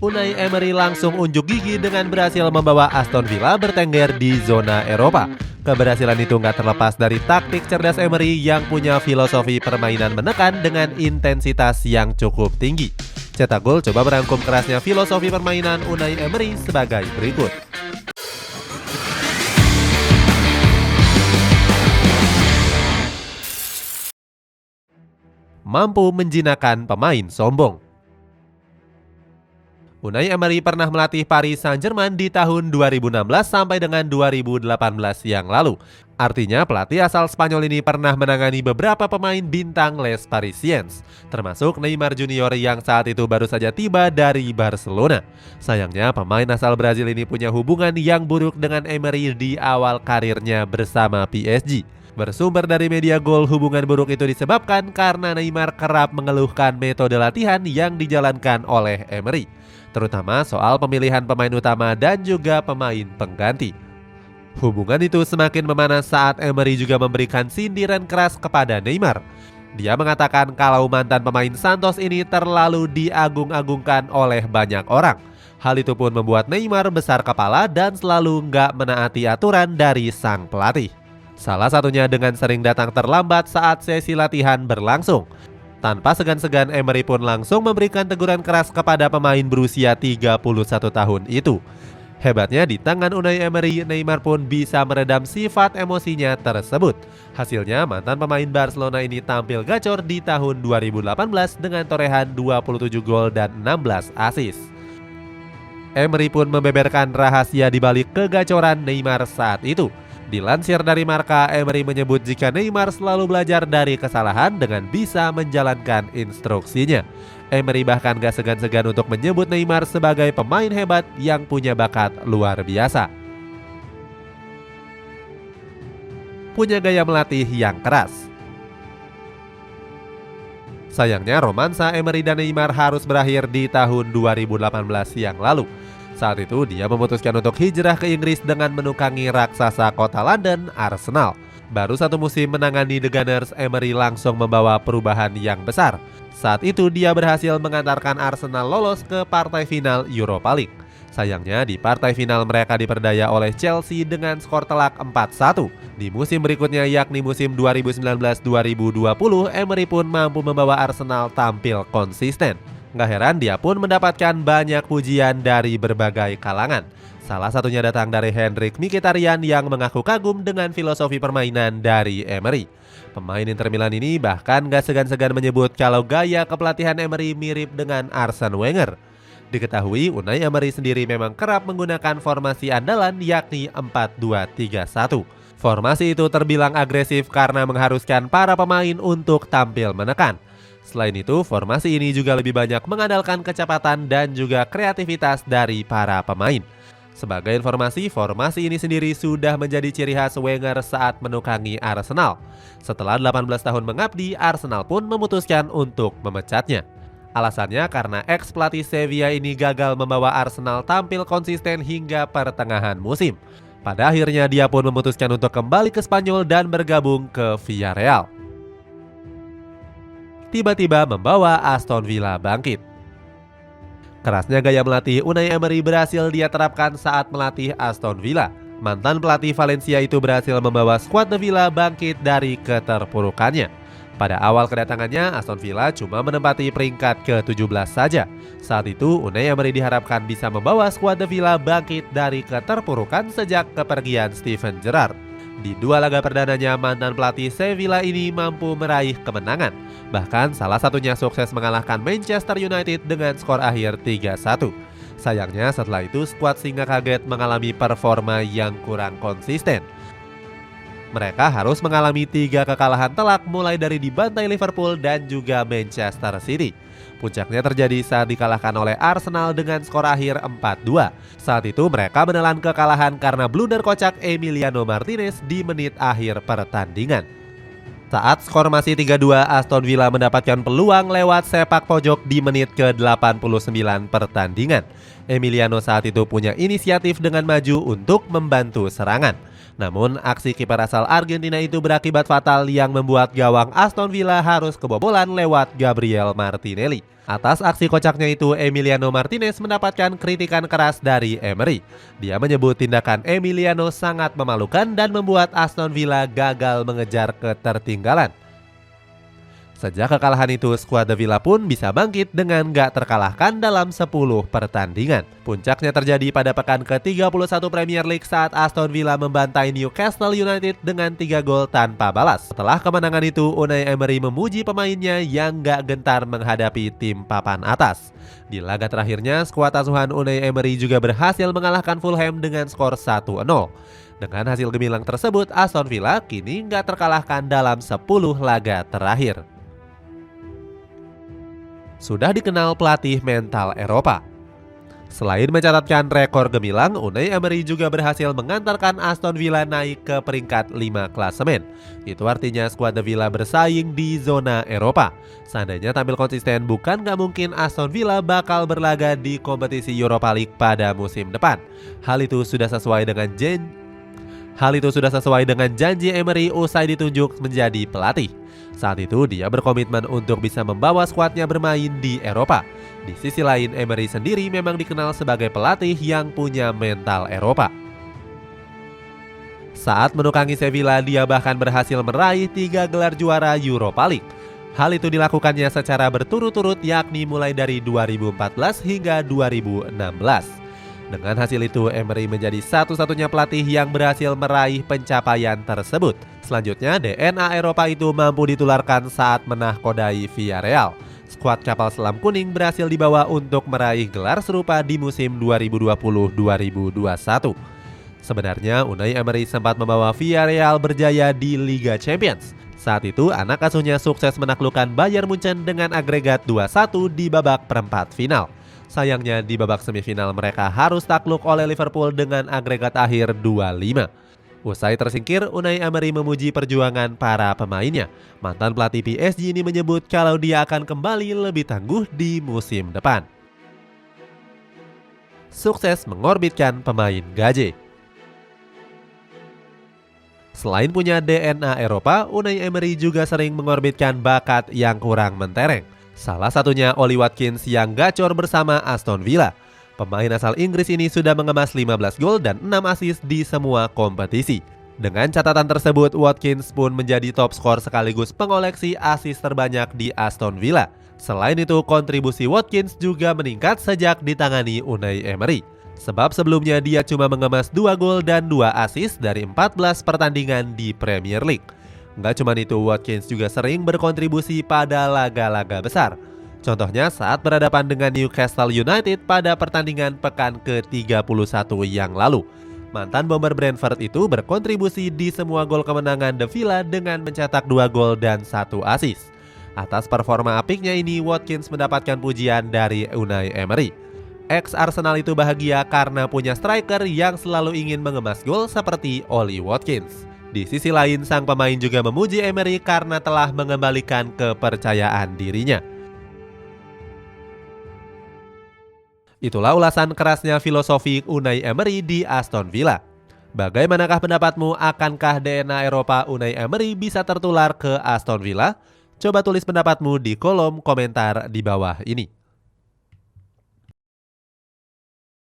Unai Emery langsung unjuk gigi dengan berhasil membawa Aston Villa bertengger di zona Eropa. Keberhasilan itu nggak terlepas dari taktik cerdas Emery yang punya filosofi permainan menekan dengan intensitas yang cukup tinggi. Cetak Gol coba merangkum kerasnya filosofi permainan Unai Emery sebagai berikut. Mampu menjinakkan pemain sombong. Unai Emery pernah melatih Paris Saint-Germain di tahun 2016 sampai dengan 2018 yang lalu. Artinya pelatih asal Spanyol ini pernah menangani beberapa pemain bintang Les Parisiens, termasuk Neymar Junior yang saat itu baru saja tiba dari Barcelona. Sayangnya pemain asal Brazil ini punya hubungan yang buruk dengan Emery di awal karirnya bersama PSG. Bersumber dari media Gol, hubungan buruk itu disebabkan karena Neymar kerap mengeluhkan metode latihan yang dijalankan oleh Emery, terutama soal pemilihan pemain utama dan juga pemain pengganti. Hubungan itu semakin memanas saat Emery juga memberikan sindiran keras kepada Neymar. Dia mengatakan kalau mantan pemain Santos ini terlalu diagung-agungkan oleh banyak orang. Hal itu pun membuat Neymar besar kepala dan selalu nggak menaati aturan dari sang pelatih. Salah satunya dengan sering datang terlambat saat sesi latihan berlangsung. Tanpa segan-segan, Emery pun langsung memberikan teguran keras kepada pemain berusia 31 tahun itu. Hebatnya di tangan Unai Emery, Neymar pun bisa meredam sifat emosinya tersebut. Hasilnya mantan pemain Barcelona ini tampil gacor di tahun 2018 dengan torehan 27 gol dan 16 assist. Emery pun membeberkan rahasia di balik kegacoran Neymar saat itu. Dilansir dari Marca, Emery menyebut jika Neymar selalu belajar dari kesalahan dengan bisa menjalankan instruksinya. Emery bahkan gak segan-segan untuk menyebut Neymar sebagai pemain hebat yang punya bakat luar biasa. Punya gaya melatih yang keras. Sayangnya romansa Emery dan Neymar harus berakhir di tahun 2018 yang lalu. Saat itu dia memutuskan untuk hijrah ke Inggris dengan menukangi raksasa kota London, Arsenal. Baru satu musim menangani The Gunners, Emery langsung membawa perubahan yang besar. Saat itu dia berhasil mengantarkan Arsenal lolos ke partai final Europa League. Sayangnya di partai final mereka diperdaya oleh Chelsea dengan skor telak 4-1. Di musim berikutnya yakni musim 2019-2020, Emery pun mampu membawa Arsenal tampil konsisten. Nggak heran dia pun mendapatkan banyak pujian dari berbagai kalangan. Salah satunya datang dari Henrik Mkhitaryan yang mengaku kagum dengan filosofi permainan dari Emery. Pemain Inter Milan ini bahkan nggak segan-segan menyebut kalau gaya kepelatihan Emery mirip dengan Arsene Wenger. Diketahui Unai Emery sendiri memang kerap menggunakan formasi andalan yakni 4-2-3-1. Formasi itu terbilang agresif karena mengharuskan para pemain untuk tampil menekan. Selain itu, formasi ini juga lebih banyak mengandalkan kecepatan dan juga kreativitas dari para pemain. Sebagai informasi, formasi ini sendiri sudah menjadi ciri khas Wenger saat menukangi Arsenal. Setelah 18 tahun mengabdi, Arsenal pun memutuskan untuk memecatnya. Alasannya karena ex-pelatih Sevilla ini gagal membawa Arsenal tampil konsisten hingga pertengahan musim. Pada akhirnya dia pun memutuskan untuk kembali ke Spanyol dan bergabung ke Villarreal. Tiba-tiba membawa Aston Villa bangkit. Kerasnya gaya melatih Unai Emery berhasil dia terapkan saat melatih Aston Villa. Mantan pelatih Valencia itu berhasil membawa skuad The Villa bangkit dari keterpurukannya. Pada awal kedatangannya, Aston Villa cuma menempati peringkat ke-17 saja. Saat itu, Unai Emery diharapkan bisa membawa skuad The Villa bangkit dari keterpurukan sejak kepergian Steven Gerrard. Di dua laga perdananya, mantan pelatih Sevilla ini mampu meraih kemenangan. Bahkan salah satunya sukses mengalahkan Manchester United dengan skor akhir 3-1. Sayangnya setelah itu skuad singa kaget mengalami performa yang kurang konsisten. Mereka harus mengalami 3 kekalahan telak mulai dari dibantai Liverpool dan juga Manchester City. Puncaknya terjadi saat dikalahkan oleh Arsenal dengan skor akhir 4-2. Saat itu mereka menelan kekalahan karena blunder kocak Emiliano Martinez di menit akhir pertandingan. Saat skor masih 3-2, Aston Villa mendapatkan peluang lewat sepak pojok di menit ke-89 pertandingan. Emiliano saat itu punya inisiatif dengan maju untuk membantu serangan. Namun aksi kiper asal Argentina itu berakibat fatal yang membuat gawang Aston Villa harus kebobolan lewat Gabriel Martinelli. Atas aksi kocaknya itu, Emiliano Martinez mendapatkan kritikan keras dari Emery. Dia menyebut tindakan Emiliano sangat memalukan dan membuat Aston Villa gagal mengejar ketertinggalan. Sejak kekalahan itu, skuad The Villa pun bisa bangkit dengan gak terkalahkan dalam 10 pertandingan. Puncaknya terjadi pada pekan ke-31 Premier League saat Aston Villa membantai Newcastle United dengan 3 gol tanpa balas. Setelah kemenangan itu, Unai Emery memuji pemainnya yang gak gentar menghadapi tim papan atas. Di laga terakhirnya, skuad asuhan Unai Emery juga berhasil mengalahkan Fulham dengan skor 1-0. Dengan hasil gemilang tersebut, Aston Villa kini gak terkalahkan dalam 10 laga terakhir. Sudah dikenal pelatih mental Eropa. Selain mencatatkan rekor gemilang, Unai Emery juga berhasil mengantarkan Aston Villa naik ke peringkat 5 klasemen. Itu artinya skuad The Villa bersaing di zona Eropa. Seandainya tampil konsisten, bukan gak mungkin Aston Villa bakal berlaga di kompetisi Europa League pada musim depan. Hal itu sudah sesuai dengan janji Emery usai ditunjuk menjadi pelatih. Saat itu dia berkomitmen untuk bisa membawa skuadnya bermain di Eropa. Di sisi lain, Emery sendiri memang dikenal sebagai pelatih yang punya mental Eropa. Saat menukangi Sevilla, dia bahkan berhasil meraih 3 gelar juara Europa League. Hal itu dilakukannya secara berturut-turut, yakni mulai dari 2014 hingga 2016. Dengan hasil itu, Emery menjadi satu-satunya pelatih yang berhasil meraih pencapaian tersebut. Selanjutnya, DNA Eropa itu mampu ditularkan saat menahkodai Villarreal. Skuad kapal selam kuning berhasil dibawa untuk meraih gelar serupa di musim 2020-2021. Sebenarnya, Unai Emery sempat membawa Villarreal berjaya di Liga Champions. Saat itu, anak asuhnya sukses menaklukkan Bayern Munchen dengan agregat 2-1 di babak perempat final. Sayangnya di babak semifinal mereka harus takluk oleh Liverpool dengan agregat akhir 2-5. Usai tersingkir, Unai Emery memuji perjuangan para pemainnya. Mantan pelatih PSG ini menyebut kalau dia akan kembali lebih tangguh di musim depan. Sukses mengorbitkan pemain gaje. Selain punya DNA Eropa, Unai Emery juga sering mengorbitkan bakat yang kurang mentereng. Salah satunya Oli Watkins yang gacor bersama Aston Villa. Pemain asal Inggris ini sudah mengemas 15 gol dan 6 assist di semua kompetisi. Dengan catatan tersebut, Watkins pun menjadi top skor sekaligus pengoleksi assist terbanyak di Aston Villa. Selain itu, kontribusi Watkins juga meningkat sejak ditangani Unai Emery. Sebab sebelumnya dia cuma mengemas 2 gol dan 2 assist dari 14 pertandingan di Premier League. Nggak cuma itu, Watkins juga sering berkontribusi pada laga-laga besar. Contohnya saat berhadapan dengan Newcastle United pada pertandingan pekan ke-31 yang lalu. Mantan bomber Brentford itu berkontribusi di semua gol kemenangan The Villa dengan mencetak 2 gol dan 1 assist. Atas performa apiknya ini, Watkins mendapatkan pujian dari Unai Emery. Ex-Arsenal itu bahagia karena punya striker yang selalu ingin mengemas gol seperti Oli Watkins. Di sisi lain, sang pemain juga memuji Emery karena telah mengembalikan kepercayaan dirinya. Itulah ulasan kerasnya filosofi Unai Emery di Aston Villa. Bagaimanakah pendapatmu? Akankah DNA Eropa Unai Emery bisa tertular ke Aston Villa? Coba tulis pendapatmu di kolom komentar di bawah ini.